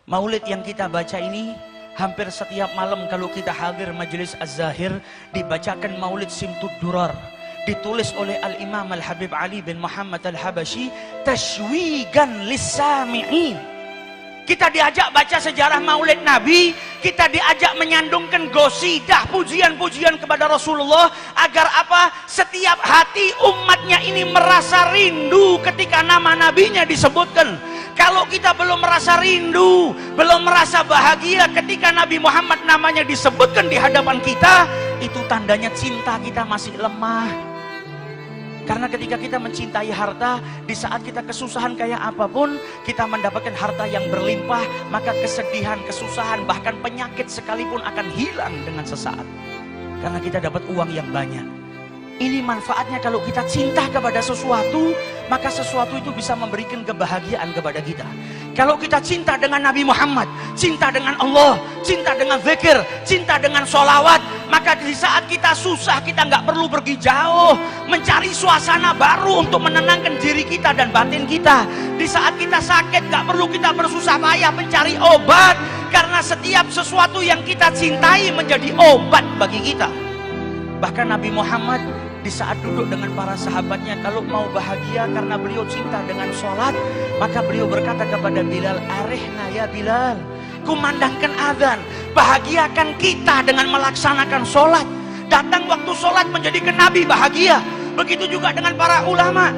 Maulid yang kita baca ini hampir setiap malam kalau kita hadir majelis Az-Zahir dibacakan Maulid Simtud Durar, ditulis oleh Al-Imam Al-Habib Ali bin Muhammad Al-Habashi tashwigan lis-sami'in. Kita diajak baca sejarah Maulid Nabi, kita diajak menyandungkan gosidah pujian-pujian kepada Rasulullah agar apa? Setiap hati umatnya ini merasa rindu ketika nama nabinya disebutkan. Kalau kita belum merasa rindu, belum merasa bahagia ketika Nabi Muhammad namanya disebutkan di hadapan kita, itu tandanya cinta kita masih lemah. Karena ketika kita mencintai harta, di saat kita kesusahan kayak apapun, kita mendapatkan harta yang berlimpah, maka kesedihan, kesusahan, bahkan penyakit sekalipun akan hilang dengan sesaat. Karena kita dapat uang yang banyak. Ini manfaatnya kalau kita cinta kepada sesuatu, maka sesuatu itu bisa memberikan kebahagiaan kepada kita. Kalau kita cinta dengan Nabi Muhammad, cinta dengan Allah, cinta dengan zikir, cinta dengan sholawat, maka di saat kita susah, kita nggak perlu pergi jauh mencari suasana baru untuk menenangkan diri kita dan batin kita. Di saat kita sakit, nggak perlu kita bersusah payah mencari obat, karena setiap sesuatu yang kita cintai menjadi obat bagi kita. Bahkan Nabi Muhammad di saat duduk dengan para sahabatnya, kalau mau bahagia karena beliau cinta dengan sholat, maka beliau berkata kepada Bilal, arihna ya Bilal, kumandangkan azan, bahagiakan kita dengan melaksanakan sholat. Datang waktu sholat menjadikan Nabi bahagia. Begitu juga dengan para ulama,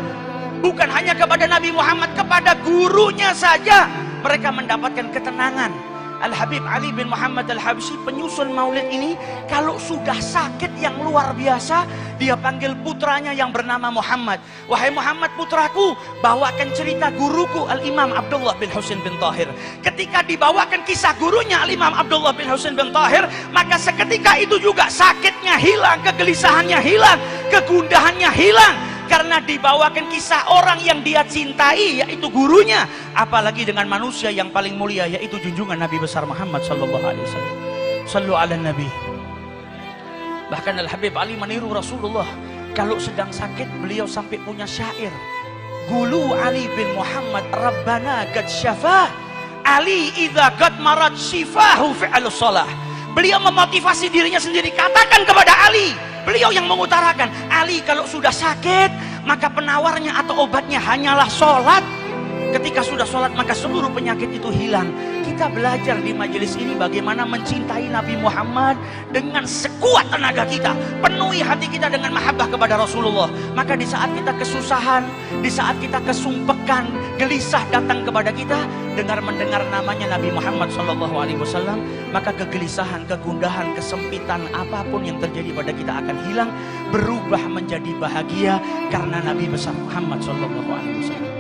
bukan hanya kepada Nabi Muhammad, kepada gurunya saja mereka mendapatkan ketenangan. Al-Habib Ali bin Muhammad Al-Habsyi, penyusun maulid ini, kalau sudah sakit yang luar biasa, dia panggil putranya yang bernama Muhammad. Wahai Muhammad putraku, bawakan cerita guruku Al-Imam Abdullah bin Husain bin Tahir. Ketika dibawakan kisah gurunya Al-Imam Abdullah bin Husain bin Tahir, maka seketika itu juga sakitnya hilang, kegelisahannya hilang, kegundahannya hilang, karena dibawakan kisah orang yang dia cintai, yaitu gurunya. Apalagi dengan manusia yang paling mulia, yaitu junjungan Nabi besar Muhammad sallallahu alaihi wasallam. Sallu ala Nabi. Bahkan Al-Habib Ali meniru Rasulullah. Kalau sedang sakit, beliau sampai punya syair, Gulu Ali bin Muhammad Rabbana qad syafah, Ali idza qad marad shifahu fi'lus shalah. Beliau memotivasi dirinya sendiri, katakan kepada Ali. Beliau yang mengutarakan, Ali kalau sudah sakit, maka penawarnya atau obatnya hanyalah sholat. Ketika sudah sholat, maka seluruh penyakit itu hilang. Kita belajar di majelis ini bagaimana mencintai Nabi Muhammad dengan sekuat tenaga kita. Penuhi hati kita dengan mahabbah kepada Rasulullah. Maka di saat kita kesusahan, di saat kita kesumpekan, gelisah datang kepada kita, mendengar namanya Nabi Muhammad SAW, maka kegelisahan, kegundahan, kesempitan, apapun yang terjadi pada kita akan hilang, berubah menjadi bahagia karena Nabi besar Muhammad SAW.